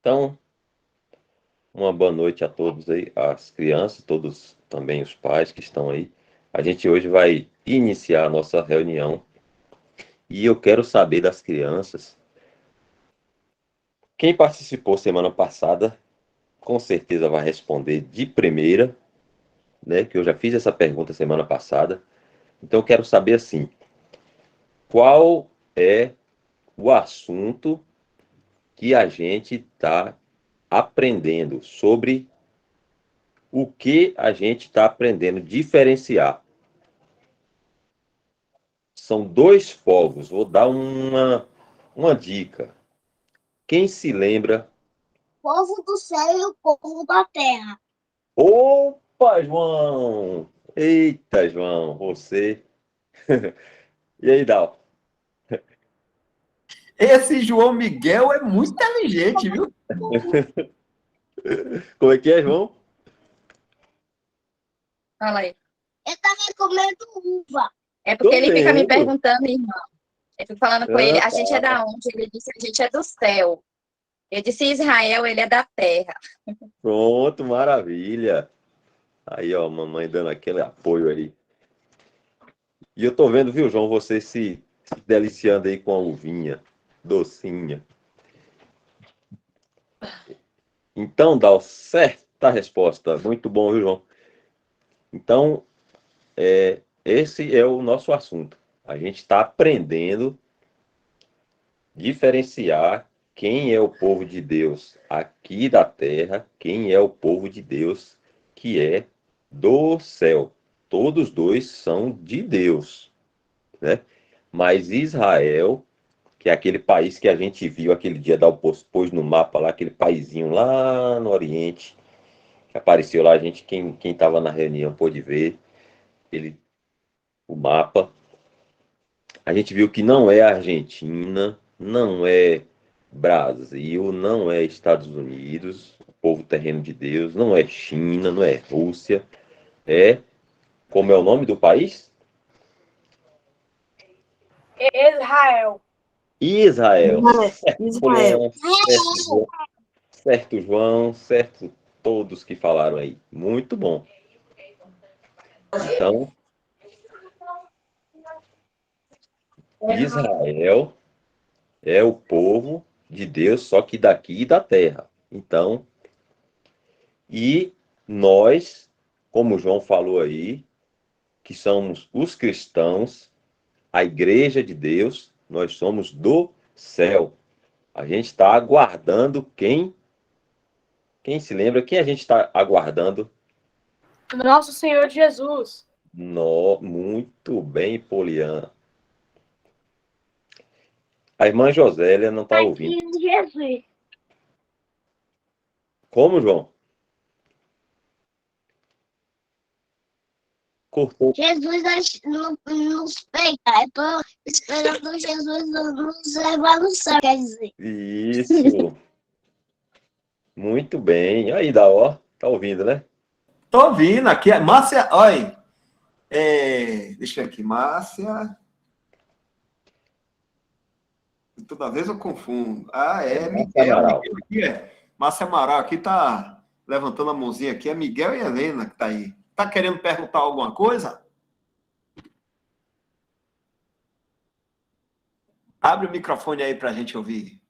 Então, uma boa noite a todos aí, as crianças, todos também os pais que estão aí. A gente hoje vai iniciar a nossa reunião e eu quero saber das crianças. Quem participou semana passada, com certeza vai responder de primeira, né? Que eu já fiz essa pergunta semana passada. Então, eu quero saber assim, qual é o assunto que a gente está aprendendo sobre o que a gente está aprendendo diferenciar. São dois fogos. Vou dar uma dica. Quem se lembra? Povo do céu e o povo da terra. Opa, João! Eita, João, você. E aí, Dal? Esse João Miguel é muito inteligente, viu? Como é que é, João? Fala aí. Eu tava comendo uva. É porque Tô ele fica me vendo. perguntando, irmão. Eu fico falando com ele, a gente é Tá. da onde? Ele disse, a gente é do céu. Eu disse, Israel, ele é da terra. Pronto, maravilha. Aí, ó, mamãe dando aquele apoio aí. E eu tô vendo, viu, João, você se deliciando aí com a uvinha, docinha. Então, Dal, certa resposta. Muito bom, viu, João? Então, esse é o nosso assunto. A gente está aprendendo a diferenciar quem é o povo de Deus aqui da terra, quem é o povo de Deus que é do céu. Todos dois são de Deus, né? Mas Israel, que é aquele país que a gente viu aquele dia, pôs no mapa lá, aquele paizinho lá no Oriente, que apareceu lá, a gente, quem estava na reunião pôde ver ele, o mapa. A gente viu que não é Argentina, não é Brasil, não é Estados Unidos, o povo terreno de Deus, não é China, não é Rússia, como é o nome do país? Israel. Israel. Israel. Certo, João, certo todos que falaram aí. Muito bom. Então, Israel é o povo de Deus, só que daqui da terra. Então, e nós, como o João falou aí, que somos os cristãos, a igreja de Deus, nós somos do céu. A gente está aguardando quem se lembra, quem a gente está aguardando? Nosso Senhor Jesus. Muito bem, Poliana. A irmã Josélia não está ouvindo. Jesus. Como, João? Cortou. Jesus nos peita. É tô esperando Jesus nos levar no céu, quer dizer. Isso. Muito bem. Aí, Daó, tá ouvindo, né? Tô ouvindo aqui. Márcia, olha. Deixa eu ver aqui. Márcia. Toda vez eu confundo. Miguel. Amaral. Miguel aqui Márcia Amaral aqui tá levantando a mãozinha aqui. É Miguel e Helena que tá aí. Tá querendo perguntar alguma coisa? Abre o microfone aí pra gente ouvir.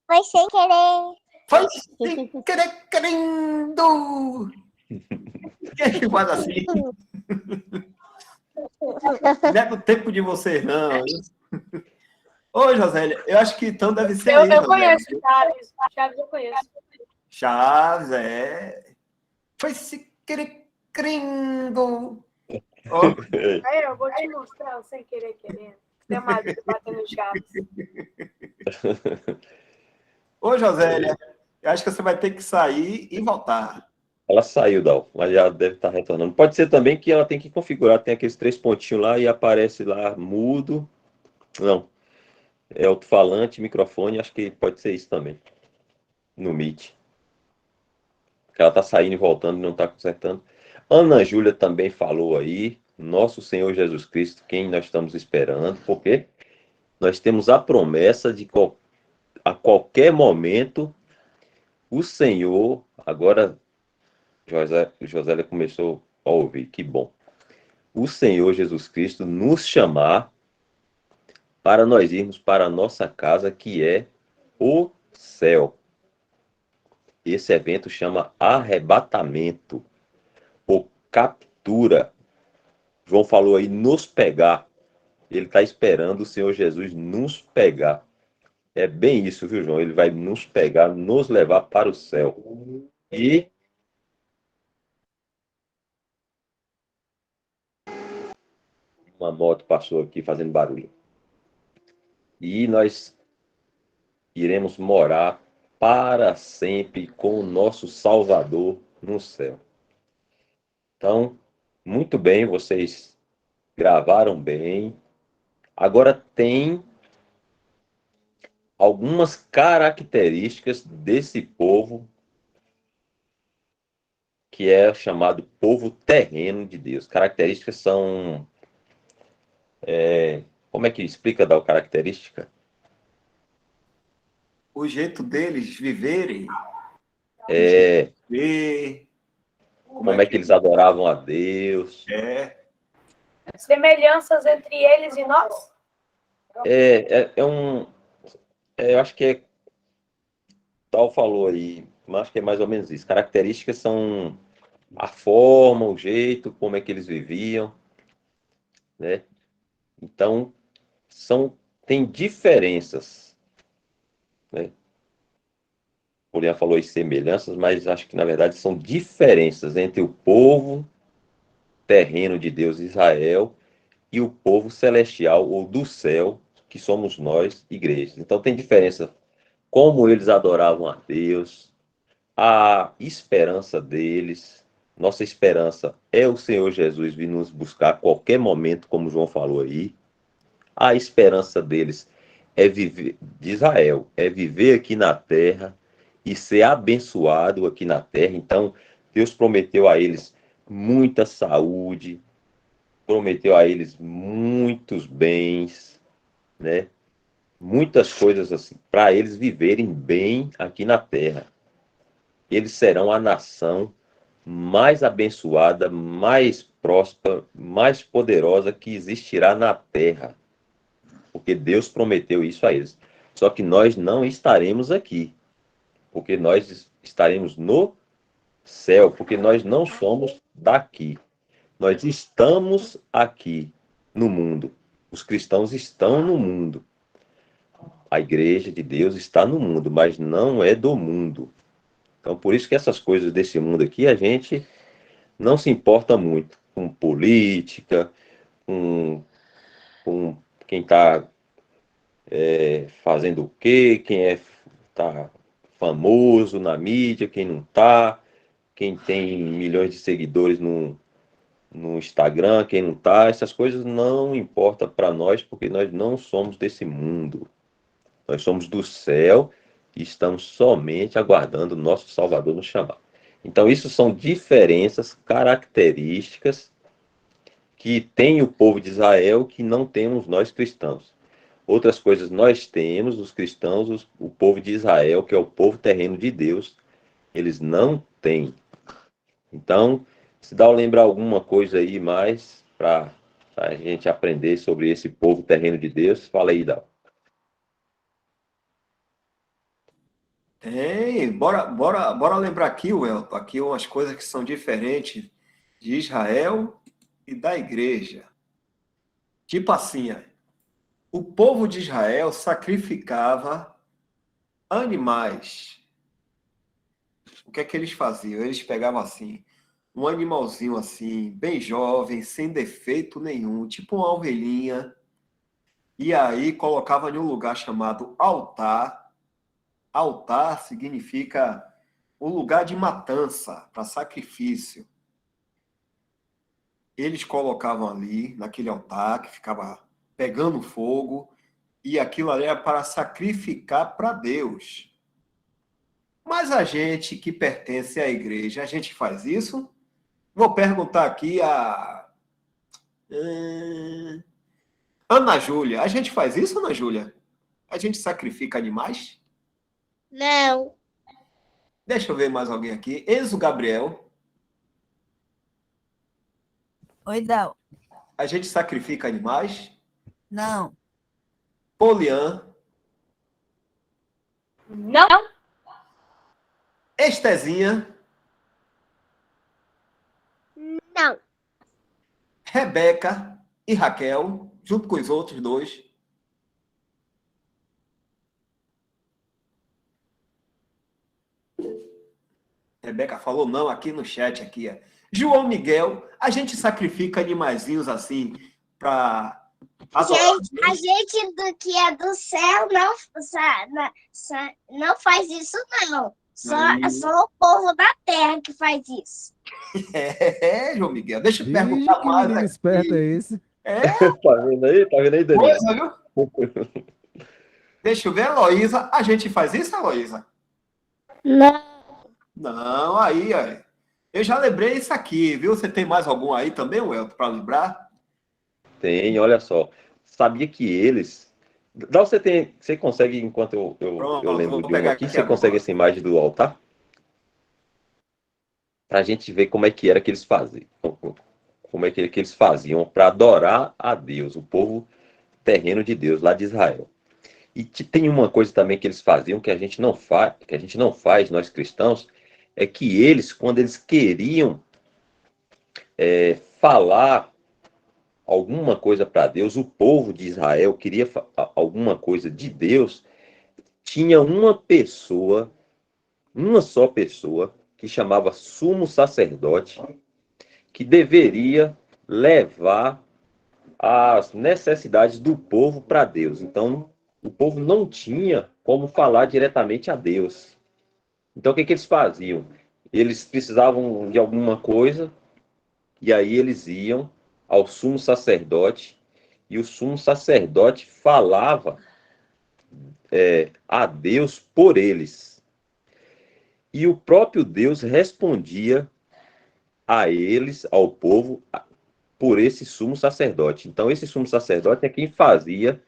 Foi sem querer. Foi sem querer, querendo! Quem é que faz assim? Não é do tempo de vocês, não. Ô, Josélia, eu acho que então deve ser aí, Eu Josélia. conheço Chaves. Chaves eu conheço. Chaves, Foi se querer, querendo. Ó, Aí eu vou te mostrar sem querer querendo. Tem mais batendo Chaves. Ô, Josélia, eu acho que você vai ter que sair e voltar. Ela saiu, Dal, mas já deve estar retornando. Pode ser também que ela tem que configurar, tem aqueles 3 pontinhos lá e aparece lá mudo. Não, é alto-falante, microfone, acho que pode ser isso também. No Meet. Que ela tá saindo e voltando e não tá consertando. Ana Júlia também falou aí. Nosso Senhor Jesus Cristo, quem nós estamos esperando, porque nós temos a promessa de a qualquer momento, o Senhor, agora Josélia começou a ouvir, que bom. O Senhor Jesus Cristo nos chamar para nós irmos para a nossa casa, que é o céu. Esse evento chama arrebatamento, ou captura. João falou aí, nos pegar. Ele está esperando o Senhor Jesus nos pegar. É bem isso, viu, João? Ele vai nos pegar, nos levar para o céu. E uma moto passou aqui fazendo barulho. E nós iremos morar para sempre com o nosso Salvador no céu. Então, muito bem, vocês gravaram bem. Agora tem algumas características desse povo que é chamado povo terreno de Deus. Características são... como é que explica dar característica? O jeito deles viverem, É, ver, como é que eles adoravam a Deus. Semelhanças entre eles e nós? Eu acho que é... Tal falou aí, mas acho que é mais ou menos isso. Características são a forma, o jeito, como é que eles viviam, né? Então, tem diferenças, né? O Leão falou em semelhanças, mas acho que, na verdade, são diferenças entre o povo terreno de Deus, Israel, e o povo celestial, ou do céu, que somos nós, igrejas. Então, tem diferença como eles adoravam a Deus, a esperança deles. Nossa esperança é o Senhor Jesus vir nos buscar a qualquer momento, como João falou aí. A esperança deles é viver, de Israel, é viver aqui na terra e ser abençoado aqui na terra. Então, Deus prometeu a eles muita saúde, prometeu a eles muitos bens, né? Muitas coisas assim, para eles viverem bem aqui na terra. Eles serão a nação mais abençoada, mais próspera, mais poderosa que existirá na terra. Porque Deus prometeu isso a eles. Só que nós não estaremos aqui, porque nós estaremos no céu, porque nós não somos daqui. Nós estamos aqui no mundo. Os cristãos estão no mundo. A igreja de Deus está no mundo, mas não é do mundo. Então, por isso que essas coisas desse mundo aqui, a gente não se importa muito com política, com quem está fazendo o quê, quem tá famoso na mídia, quem não está, quem tem milhões de seguidores no Instagram, quem não está. Essas coisas não importam para nós, porque nós não somos desse mundo. Nós somos do céu e estamos somente aguardando o nosso Salvador nos chamar. Então, isso são diferenças, características que tem o povo de Israel que não temos nós cristãos. Outras coisas nós temos, os cristãos, o povo de Israel, que é o povo terreno de Deus, eles não têm. Então, se dá a lembrar alguma coisa aí mais para a gente aprender sobre esse povo terreno de Deus, fala aí, Dal. Tem, bora lembrar aqui, Welton, aqui umas coisas que são diferentes de Israel e da igreja. Tipo assim, o povo de Israel sacrificava animais. O que é que eles faziam? Eles pegavam assim, um animalzinho assim, bem jovem, sem defeito nenhum, tipo uma ovelhinha, e aí colocava em um lugar chamado altar. Altar significa um lugar de matança, para sacrifício. Eles colocavam ali, naquele altar, que ficava pegando fogo, e aquilo ali era para sacrificar para Deus. Mas a gente que pertence à igreja, a gente faz isso? Vou perguntar aqui a Ana Júlia. A gente faz isso, Ana Júlia? A gente sacrifica animais? Não. Deixa eu ver mais alguém aqui. Enzo Gabriel. Oi, Dal. A gente sacrifica animais. Não. Polian. Não. Estezinha. Não. Rebeca e Raquel, junto com os outros dois. Rebeca falou não aqui no chat. Aqui, ó. João Miguel, a gente sacrifica animaizinhos assim para adorar. A gente do que é do céu não faz isso, não. Só o povo da terra que faz isso. João Miguel. Deixa eu Ixi, perguntar que mais menino esperto é aqui. esse? Tá vendo aí? Tá vendo aí, Danilo? Coisa, viu? Deixa eu ver, Heloísa. A gente faz isso, Heloísa? Não. Não, aí, ó. Eu já lembrei isso aqui, viu? Você tem mais algum aí também, Welton, para lembrar? Tem, olha só. Sabia que eles. Dá, você consegue, enquanto eu Pronto, lembro vou de um pegar aqui, aqui você consegue agora. essa imagem do altar? Pra gente ver como é que era que eles faziam. Como é que eles faziam para adorar a Deus, o povo terreno de Deus lá de Israel. E tem uma coisa também que eles faziam que a gente não faz, nós cristãos, é que eles, quando eles queriam falar alguma coisa para Deus, o povo de Israel queria alguma coisa de Deus, tinha uma só pessoa, que chamava sumo sacerdote, que deveria levar as necessidades do povo para Deus. Então, o povo não tinha como falar diretamente a Deus. Então, o que eles faziam? Eles precisavam de alguma coisa, e aí eles iam ao sumo sacerdote, e o sumo sacerdote falava a Deus por eles. E o próprio Deus respondia a eles, ao povo, por esse sumo sacerdote. Então, esse sumo sacerdote é quem fazia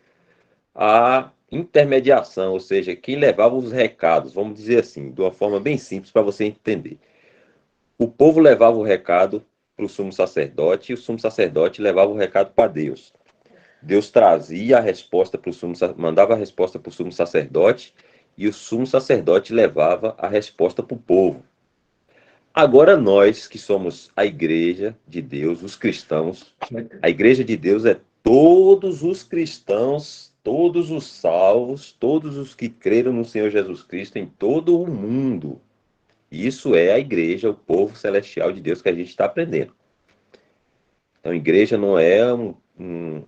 a intermediação, ou seja, quem levava os recados, vamos dizer assim, de uma forma bem simples para você entender. O povo levava o recado para o sumo sacerdote e o sumo sacerdote levava o recado para Deus. Deus trazia a resposta para o mandava a resposta para o sumo sacerdote e o sumo sacerdote levava a resposta para o povo. Agora nós que somos a igreja de Deus, os cristãos, a igreja de Deus é todos os cristãos, todos os salvos, todos os que creram no Senhor Jesus Cristo em todo o mundo. Isso é a igreja, o povo celestial de Deus que a gente está aprendendo. Então, igreja não é um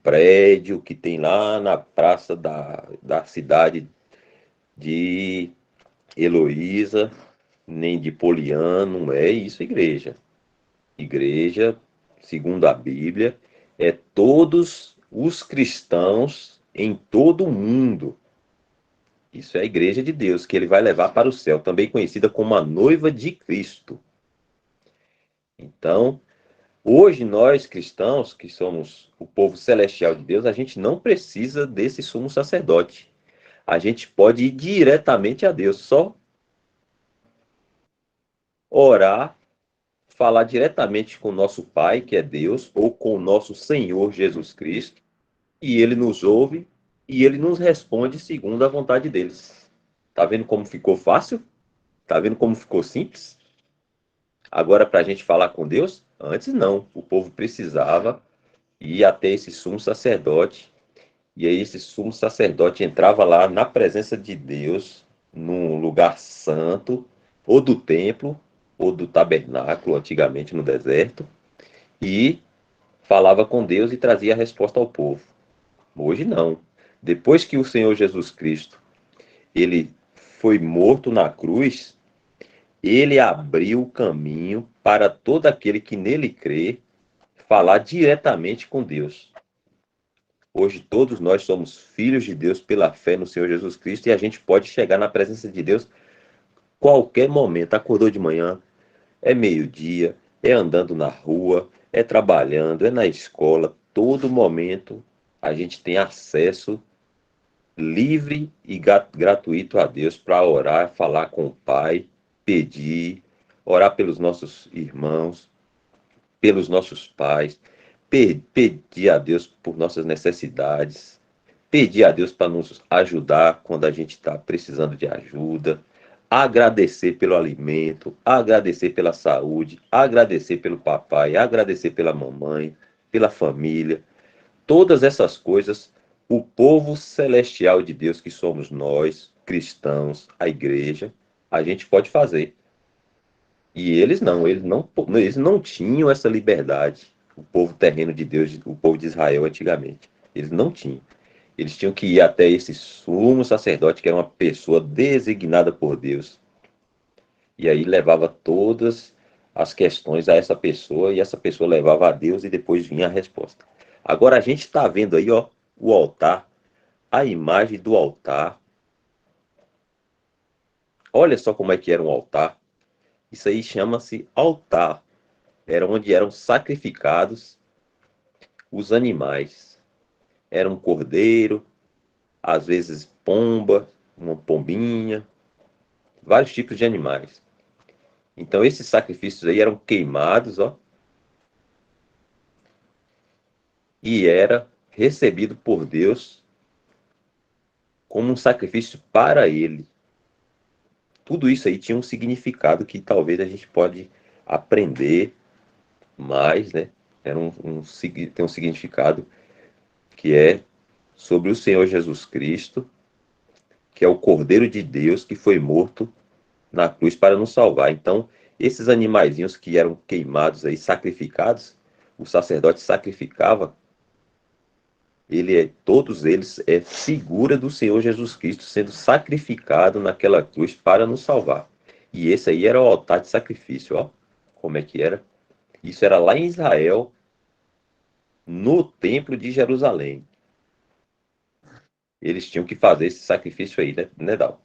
prédio que tem lá na praça da cidade de Heloísa, nem de Poliano, não é isso, igreja. Igreja, segundo a Bíblia, é todos os cristãos em todo o mundo. Isso é a igreja de Deus, que ele vai levar para o céu, também conhecida como a noiva de Cristo. Então, hoje nós cristãos, que somos o povo celestial de Deus, a gente não precisa desse sumo sacerdote. A gente pode ir diretamente a Deus, só orar, falar diretamente com o nosso Pai, que é Deus, ou com o nosso Senhor Jesus Cristo, e ele nos ouve e ele nos responde segundo a vontade deles. Tá vendo como ficou fácil? Tá vendo como ficou simples? Agora, para a gente falar com Deus, antes não. O povo precisava ir até esse sumo sacerdote, e aí esse sumo sacerdote entrava lá na presença de Deus, num lugar santo, ou do templo, ou do tabernáculo, antigamente no deserto, e falava com Deus e trazia a resposta ao povo. Hoje não. Depois que o Senhor Jesus Cristo, ele foi morto na cruz, ele abriu o caminho para todo aquele que nele crê falar diretamente com Deus. Hoje todos nós somos filhos de Deus pela fé no Senhor Jesus Cristo e a gente pode chegar na presença de Deus qualquer momento. Acordou de manhã, é meio-dia, é andando na rua, é trabalhando, é na escola. Todo momento a gente tem acesso livre e gratuito a Deus para orar, falar com o Pai, pedir, orar pelos nossos irmãos, pelos nossos pais, pedir a Deus por nossas necessidades, pedir a Deus para nos ajudar quando a gente está precisando de ajuda, agradecer pelo alimento, agradecer pela saúde, agradecer pelo papai, agradecer pela mamãe, pela família. Todas essas coisas, o povo celestial de Deus, que somos nós, cristãos, a igreja, a gente pode fazer. E eles não tinham essa liberdade, o povo terreno de Deus, o povo de Israel antigamente. Eles não tinham. Eles tinham que ir até esse sumo sacerdote, que era uma pessoa designada por Deus. E aí levava todas as questões a essa pessoa, e essa pessoa levava a Deus, e depois vinha a resposta. Agora a gente está vendo aí, ó, o altar, a imagem do altar. Olha só como é que era um altar. Isso aí chama-se altar. Era onde eram sacrificados os animais. Era um cordeiro, às vezes pomba, uma pombinha, vários tipos de animais. Então esses sacrifícios aí eram queimados, ó, e era recebido por Deus como um sacrifício para ele. Tudo isso aí tinha um significado que talvez a gente pode aprender mais, né? Tem um significado que é sobre o Senhor Jesus Cristo, que é o Cordeiro de Deus que foi morto na cruz para nos salvar. Então, esses animaizinhos que eram queimados aí, sacrificados, o sacerdote sacrificava, todos eles é figura do Senhor Jesus Cristo sendo sacrificado naquela cruz para nos salvar. E esse aí era o altar de sacrifício, ó. Como é que era? Isso era lá em Israel, no templo de Jerusalém. Eles tinham que fazer esse sacrifício aí, né, Dal?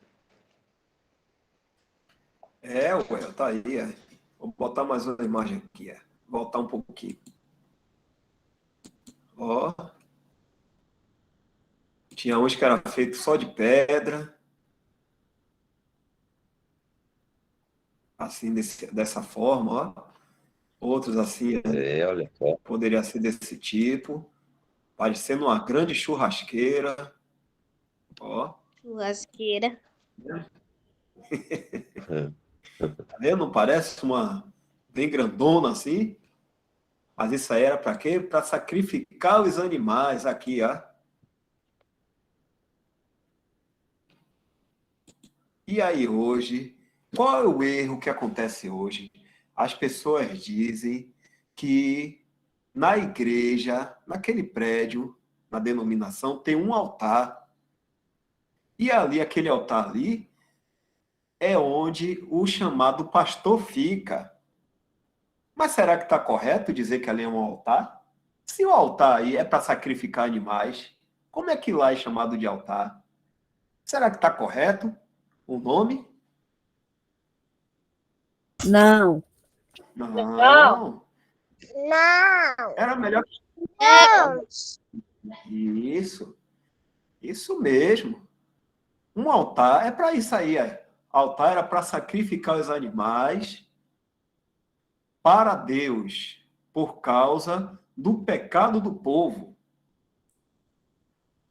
Ué, tá aí. Vou botar mais uma imagem aqui. Voltar um pouquinho. Ó. Tinha uns que era feito só de pedra. Assim, dessa forma, ó. Outros assim, Olha só. poderia ser desse tipo. Parecendo uma grande churrasqueira. Ó. Churrasqueira. Tá vendo? Não parece uma bem grandona assim? Mas isso aí era para quê? Para sacrificar os animais aqui, ó. E aí hoje, qual é o erro que acontece hoje? As pessoas dizem que na igreja, naquele prédio, na denominação, tem um altar. E ali, aquele altar ali, é onde o chamado pastor fica. Mas será que está correto dizer que ali é um altar? Se o altar aí é para sacrificar animais, como é que lá é chamado de altar? Será que está correto o nome? Não. Não. Não. Era melhor. Não. Isso mesmo. Um altar é para isso aí. Altar era para sacrificar os animais para Deus, por causa do pecado do povo.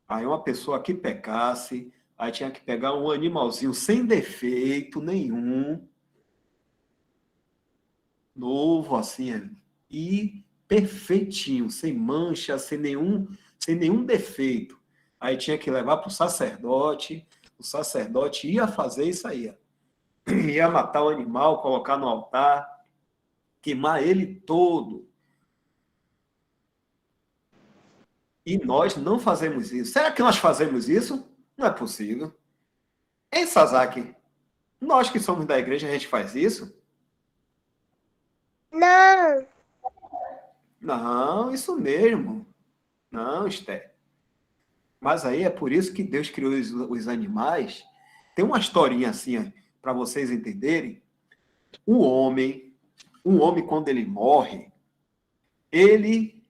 Aí uma pessoa que pecasse, aí tinha que pegar um animalzinho sem defeito nenhum, novo assim, e perfeitinho, sem mancha, sem nenhum defeito. Aí tinha que levar para o sacerdote ia fazer isso aí. Ia matar o animal, colocar no altar, queimar ele todo. E nós não fazemos isso. Será que nós fazemos isso? Não é possível. Hein, Sasaki? Nós que somos da igreja, a gente faz isso? Não. Não, isso mesmo. Não, Esther. Mas aí é por isso que Deus criou os animais. Tem uma historinha assim, para vocês entenderem. Um homem, quando ele morre, ele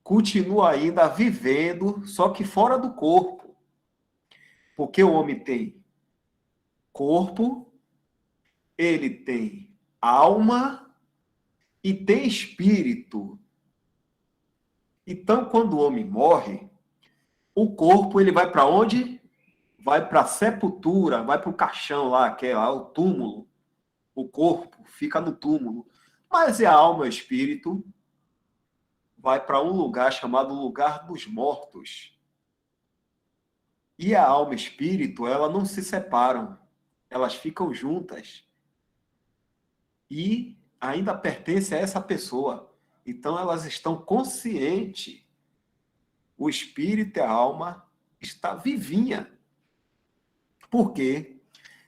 continua ainda vivendo, só que fora do corpo. Porque o homem tem corpo, ele tem alma e tem espírito. Então, quando o homem morre, o corpo ele vai para onde? Vai para a sepultura, vai para o caixão lá, que é lá o túmulo. O corpo fica no túmulo. Mas a alma e o espírito vai para um lugar chamado lugar dos mortos. E a alma e o espírito, elas não se separam. Elas ficam juntas. E ainda pertencem a essa pessoa. Então, elas estão conscientes. O espírito e a alma está vivinha. Por quê?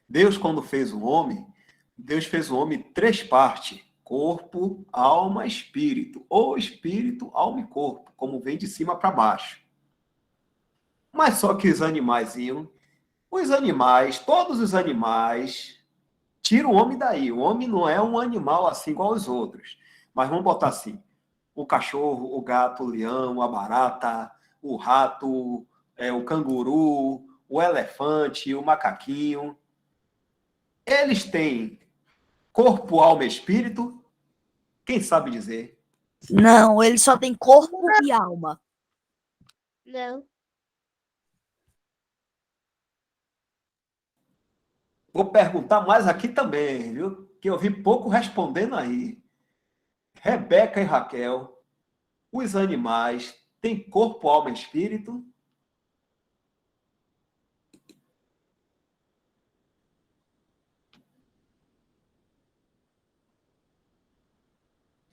Deus, quando fez o homem, Deus fez o homem 3 partes. Corpo, alma, espírito. Ou espírito, alma e corpo, como vem de cima para baixo. Mas só que os animais, todos os animais, tira o homem daí. O homem não é um animal assim igual aos outros. Mas vamos botar assim, o cachorro, o gato, o leão, a barata, o rato, o canguru, o elefante, o macaquinho. Eles têm corpo, alma e espírito? Quem sabe dizer? Não, ele só tem corpo e alma. Não. Vou perguntar mais aqui também, viu? Que eu vi pouco respondendo aí. Rebeca e Raquel, os animais têm corpo, alma e espírito?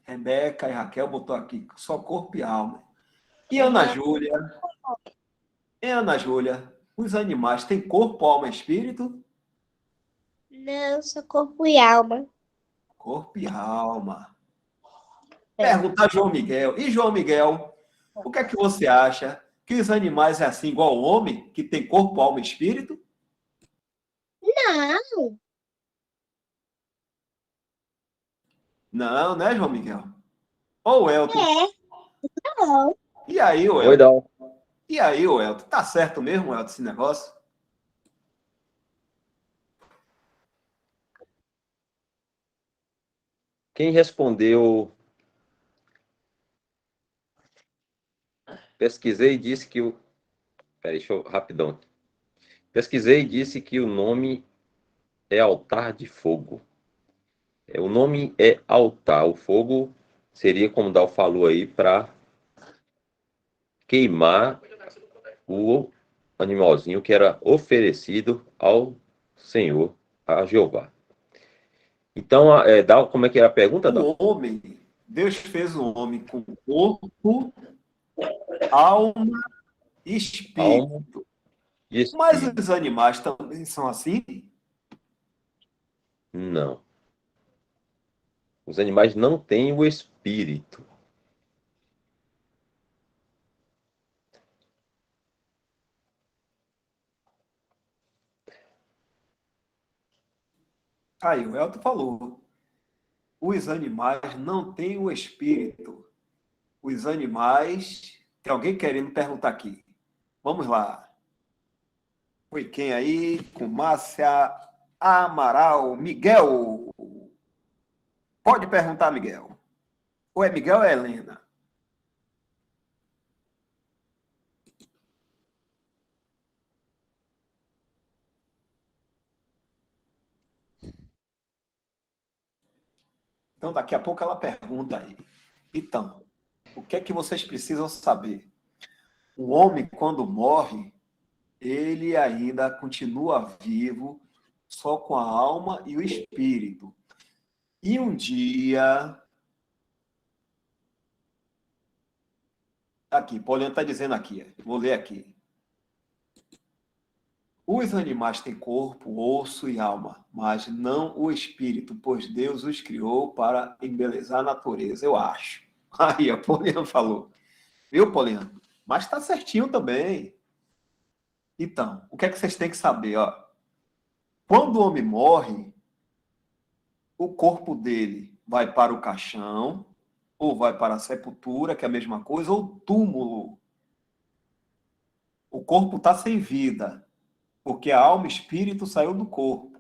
Rebeca e Raquel botou aqui, só corpo e alma. E Ana Júlia, os animais têm corpo, alma e espírito? Não, só corpo e alma. Corpo e alma. Perguntar João Miguel. E João Miguel, o que é que você acha? Que os animais é assim igual ao homem, que tem corpo, alma e espírito? Não. Não, né, João Miguel? Ô, Elton. Não. E aí, ô Oi, Elton? Dal. E aí, ô Elton? Tá certo mesmo, Elton, esse negócio? Quem respondeu, pesquisei e disse que o... Peraí, deixa eu... Rapidão. Pesquisei e disse que o nome é altar de fogo. O nome é altar. O fogo seria, como o Dal falou aí, para queimar o animalzinho que era oferecido ao Senhor, a Jeová. Então, Dal, como é que era a pergunta, Dal? O homem, Deus fez o homem com corpo, alma e espírito. Alma e Mas espírito. os animais também são assim? Não. Os animais não têm o espírito. Aí, o Elton falou. Os animais não têm o espírito. Os animais... Tem alguém querendo perguntar aqui. Vamos lá. Foi quem aí? Com Márcia Amaral. Miguel. Pode perguntar, Miguel. Ou é Miguel ou é Helena? Então, daqui a pouco ela pergunta aí. Então, o que é que vocês precisam saber? O homem, quando morre, ele ainda continua vivo, só com a alma e o espírito. E um dia... Aqui, Paulinho está dizendo aqui, vou ler aqui. Os animais têm corpo, osso e alma, mas não o espírito, pois Deus os criou para embelezar a natureza, eu acho. Aí, a Paulinho falou. Viu, Paulinho? Mas está certinho também. Então, o que é que vocês têm que saber? Ó? Quando o homem morre, o corpo dele vai para o caixão, ou vai para a sepultura, que é a mesma coisa, ou túmulo. O corpo está sem vida. porque a alma e espírito saiu do corpo.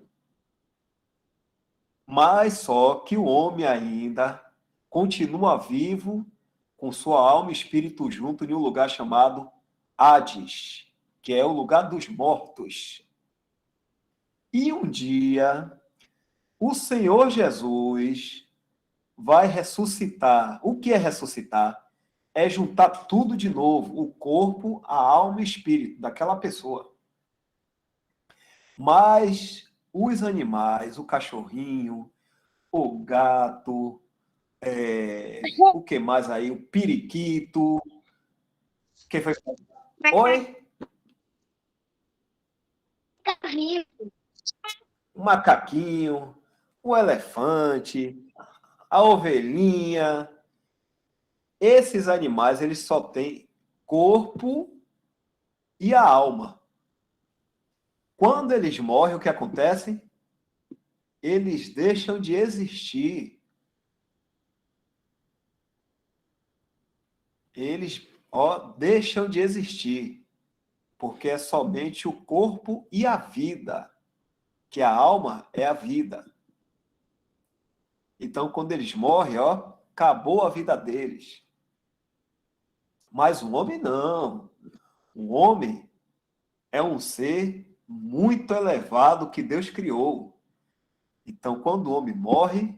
Mas só que o homem ainda continua vivo com sua alma e espírito junto em um lugar chamado Hades, que é o lugar dos mortos. E um dia, o Senhor Jesus vai ressuscitar. O que é ressuscitar? É juntar tudo de novo, o corpo, a alma e o espírito daquela pessoa. Mas os animais, o cachorrinho, o gato, o que mais aí? O periquito. Quem foi? Oi? O macaquinho, o elefante, a ovelhinha. Esses animais, eles só têm corpo e a alma. Quando eles morrem, o que acontece? Eles deixam de existir. Eles, deixam de existir. Porque é somente o corpo e a vida. Que a alma é a vida. Então, quando eles morrem, acabou a vida deles. Mas o homem não. O homem é um ser muito elevado que Deus criou. Então, quando o homem morre,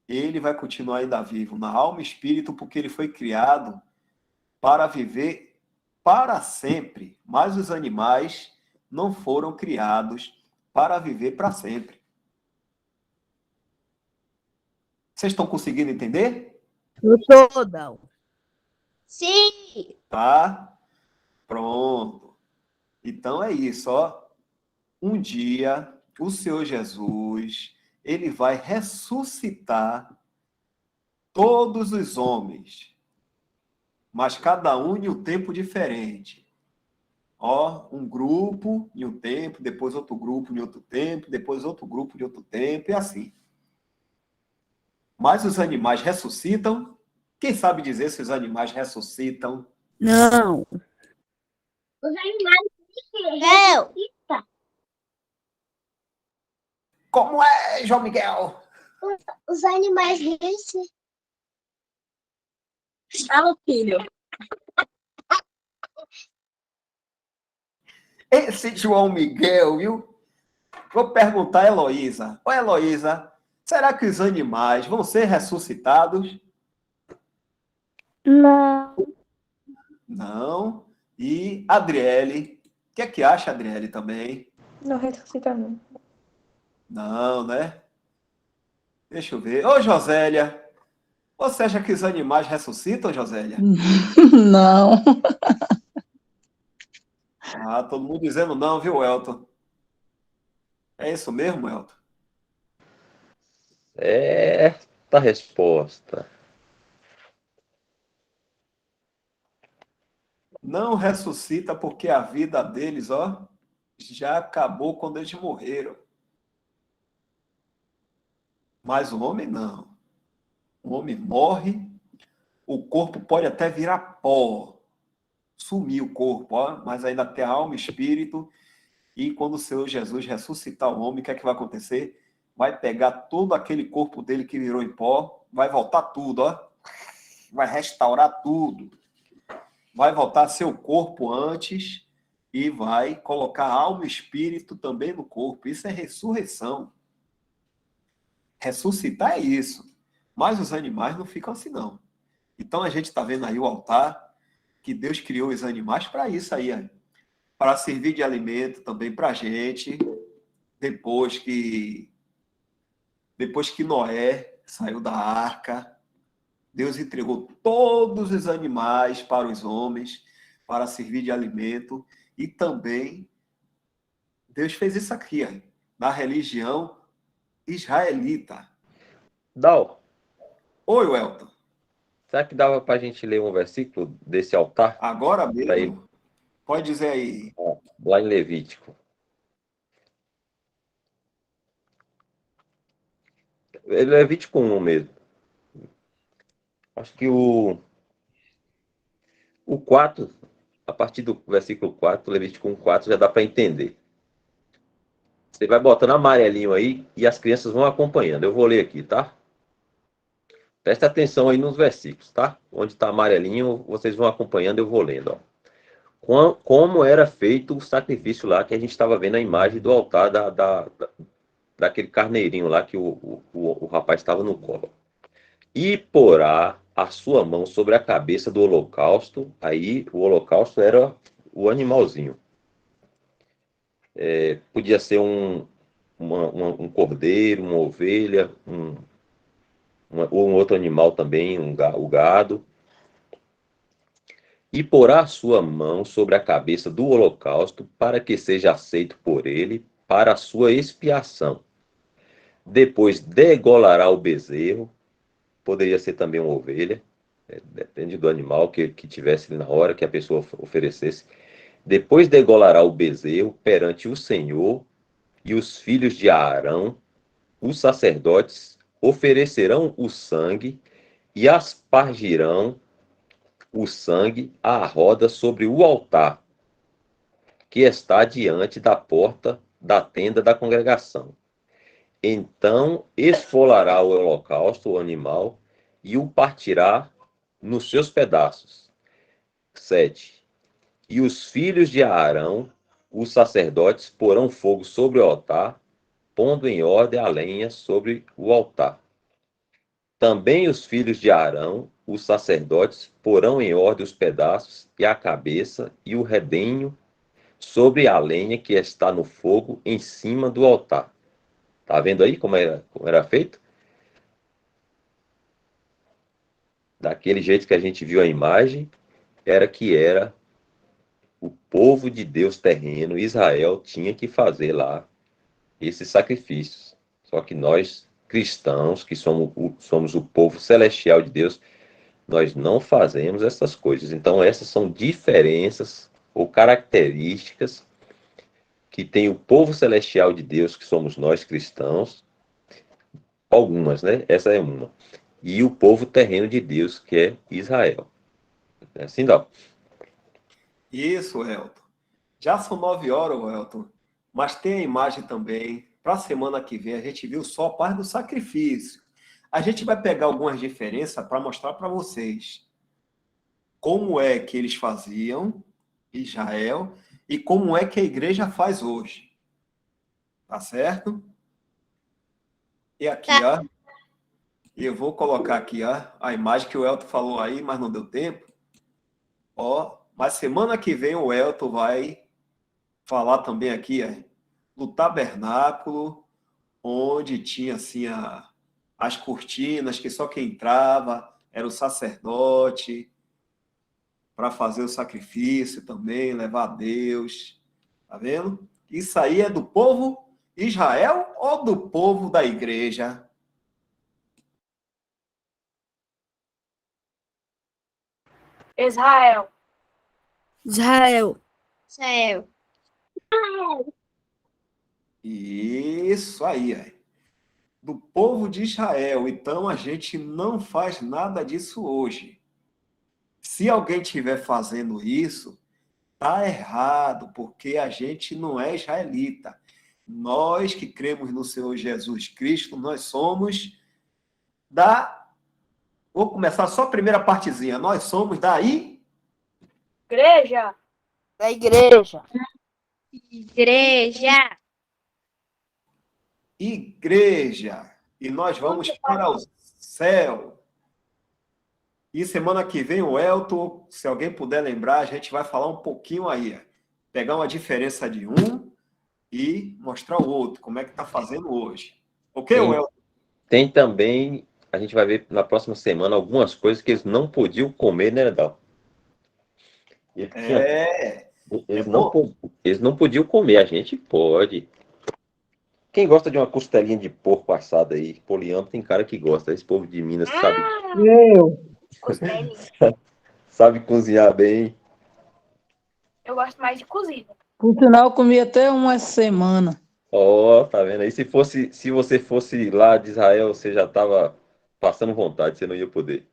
ele vai continuar ainda vivo na alma e espírito, porque ele foi criado para viver para sempre. Mas os animais não foram criados para viver para sempre. Vocês estão conseguindo entender? Eu tô, não. Sim. Tá? Pronto. Então é isso, Um dia, o Senhor Jesus, ele vai ressuscitar todos os homens, mas cada um em um tempo diferente. Um grupo em um tempo, depois outro grupo em outro tempo, depois outro grupo em outro tempo, e assim. Mas os animais ressuscitam? Quem sabe dizer se os animais ressuscitam? Não. Os animais. Eu. Como é, João Miguel? Os animais desse. Fala, filho. Esse João Miguel, viu? Vou perguntar a Heloísa. Ô, Heloísa, será que os animais vão ser ressuscitados? Não. Não. E Adriele? O que é que acha, Adriele, também? Não ressuscita, não. Não, né? Deixa eu ver. Ô, Josélia, você acha que os animais ressuscitam, Josélia? Não. Todo mundo dizendo não, viu, Elton? É isso mesmo, Elton? Certa resposta. Não ressuscita porque a vida deles, já acabou quando eles morreram. Mas o homem não. O homem morre, o corpo pode até virar pó, sumir o corpo, mas ainda tem alma e espírito. E quando o Senhor Jesus ressuscitar o homem, o que é que vai acontecer? Vai pegar todo aquele corpo dele que virou em pó, vai voltar tudo, vai restaurar tudo. Vai voltar a ser o corpo antes e vai colocar alma e espírito também no corpo. Isso é ressurreição. Ressuscitar é isso. Mas os animais não ficam assim, não. Então a gente está vendo aí o altar, que Deus criou os animais para isso aí, para servir de alimento também para a gente, depois que Noé saiu da arca, Deus entregou todos os animais para os homens, para servir de alimento, e também Deus fez isso aqui, na religião israelita. Dal, Oi, Welton. será que dava para a gente ler um versículo desse altar? Agora Para ele, mesmo, pode dizer aí. lá em Levítico. Levítico 1 mesmo. Acho que o 4, A partir do versículo 4, Levítico 1:4, já dá para entender. Você vai botando amarelinho aí e as crianças vão acompanhando. Eu vou ler aqui, tá? Presta atenção aí nos versículos, tá? Onde está amarelinho, vocês vão acompanhando, eu vou lendo, ó. Como era feito o sacrifício lá, que a gente estava vendo a imagem do altar daquele carneirinho lá que o rapaz estava no colo. E porá a sua mão sobre a cabeça do holocausto. Aí o holocausto era o animalzinho. Podia ser um cordeiro, uma ovelha, ou um outro animal também, o gado. E porá a sua mão sobre a cabeça do holocausto, para que seja aceito por ele, para a sua expiação. Depois degolará o bezerro, poderia ser também uma ovelha, depende do animal que tivesse na hora que a pessoa oferecesse. Depois degolará o bezerro perante o Senhor, e os filhos de Arão, os sacerdotes, oferecerão o sangue e aspargirão o sangue à roda sobre o altar, que está diante da porta da tenda da congregação. Então esfolará o holocausto, o animal, e o partirá nos seus pedaços. 7. E os filhos de Arão, os sacerdotes, porão fogo sobre o altar, pondo em ordem a lenha sobre o altar. Também os filhos de Arão, os sacerdotes, porão em ordem os pedaços e a cabeça e o redenho sobre a lenha que está no fogo em cima do altar. Tá vendo aí como era feito? Daquele jeito que a gente viu a imagem, era o povo de Deus terreno, Israel, tinha que fazer lá esses sacrifícios. Só que nós, cristãos, que somos o povo celestial de Deus, nós não fazemos essas coisas. Então, essas são diferenças ou características que tem o povo celestial de Deus, que somos nós, cristãos, algumas, né? Essa é uma. E o povo terreno de Deus, que é Israel. É assim, não? Isso, Elton. Já são 9 horas, Elton, mas tem a imagem também. Para a semana que vem, a gente viu só a parte do sacrifício. A gente vai pegar algumas diferenças para mostrar para vocês como é que eles faziam, Israel, e como é que a igreja faz hoje. Tá certo? E aqui, ó, eu vou colocar aqui, ó, a imagem que o Elton falou aí, mas não deu tempo. Ó, mas semana que vem o Elton vai falar também aqui, ó, do tabernáculo, onde tinha assim as cortinas, que só quem entrava era o sacerdote, para fazer o sacrifício também, levar a Deus. Tá vendo? Isso aí é do povo Israel ou do povo da igreja? Israel. Israel. Céu. Isso aí, é. Do povo de Israel. Então a gente não faz nada disso hoje. Se alguém estiver fazendo isso, tá errado, porque a gente não é israelita. Nós que cremos no Senhor Jesus Cristo, nós somos da... Vou começar só a primeira partezinha. Nós somos daí? Igreja. Da igreja. Igreja. Igreja. E nós vamos para o céu. E semana que vem o Elton, se alguém puder lembrar, a gente vai falar um pouquinho aí. Pegar uma diferença de um e mostrar o outro, como é que está fazendo hoje. Ok, Sim. Elton? Tem também, a gente vai ver na próxima semana algumas coisas que eles não podiam comer, né, Dal? Eles não podiam comer, a gente pode. Quem gosta de uma costelinha de porco assada aí? Poliano tem cara que gosta. Esse povo de Minas Eu. Costelinha. sabe cozinhar bem. Eu gosto mais de cozida. Por sinal, eu comi até uma semana. Ó, tá vendo aí? Se você fosse lá de Israel, você já tava passando vontade, você não ia poder.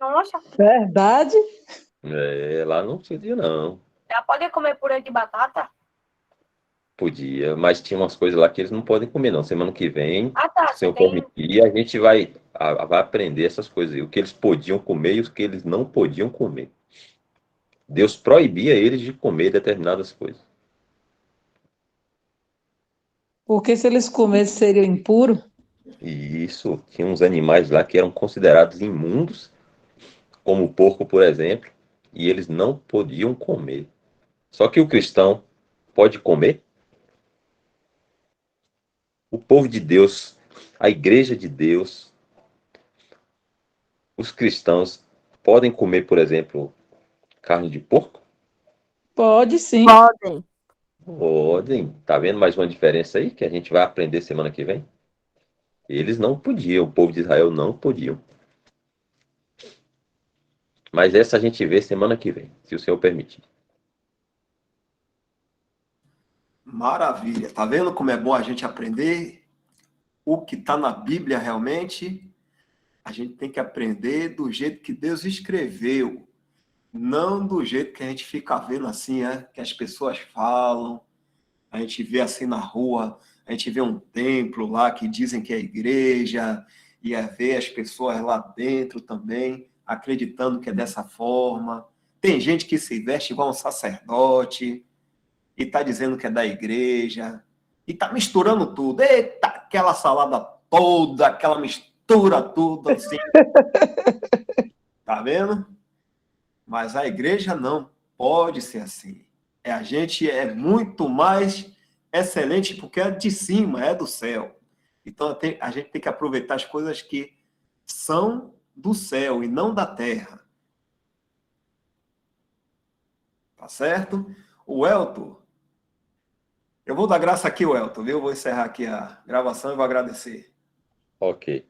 Nossa. Verdade? Lá não podia, não. Já pode comer purê de batata? Podia, mas tinha umas coisas lá que eles não podem comer, não. Semana que vem, Ah, tá. se eu Tem. permitir, a gente vai aprender essas coisas aí. O que eles podiam comer e o que eles não podiam comer. Deus proibia eles de comer determinadas coisas. Porque se eles comessem seria impuro. E isso, tinha uns animais lá que eram considerados imundos, como o porco, por exemplo, e eles não podiam comer. Só que o cristão pode comer? O povo de Deus, a igreja de Deus, os cristãos podem comer, por exemplo, carne de porco? Pode sim. Podem. Podem. Tá vendo mais uma diferença aí que a gente vai aprender semana que vem? Eles não podiam, o povo de Israel não podiam. Mas essa a gente vê semana que vem, se o Senhor permitir. Maravilha. Tá vendo como é bom a gente aprender o que está na Bíblia realmente? A gente tem que aprender do jeito que Deus escreveu, não do jeito que a gente fica vendo assim, que as pessoas falam. A gente vê assim na rua, a gente vê um templo lá que dizem que é igreja, e vê as pessoas lá dentro também, acreditando que é dessa forma. Tem gente que se veste igual um sacerdote, e está dizendo que é da igreja, e está misturando tudo. Eita, aquela salada toda, aquela mistura tudo assim. Tá vendo? Mas a igreja não pode ser assim. A gente é muito mais excelente porque é de cima, é do céu. Então a gente tem que aproveitar as coisas que são do céu e não da terra. Tá certo? O Elton, eu vou dar graça aqui, o Elton, viu? Eu vou encerrar aqui a gravação e vou agradecer. Ok.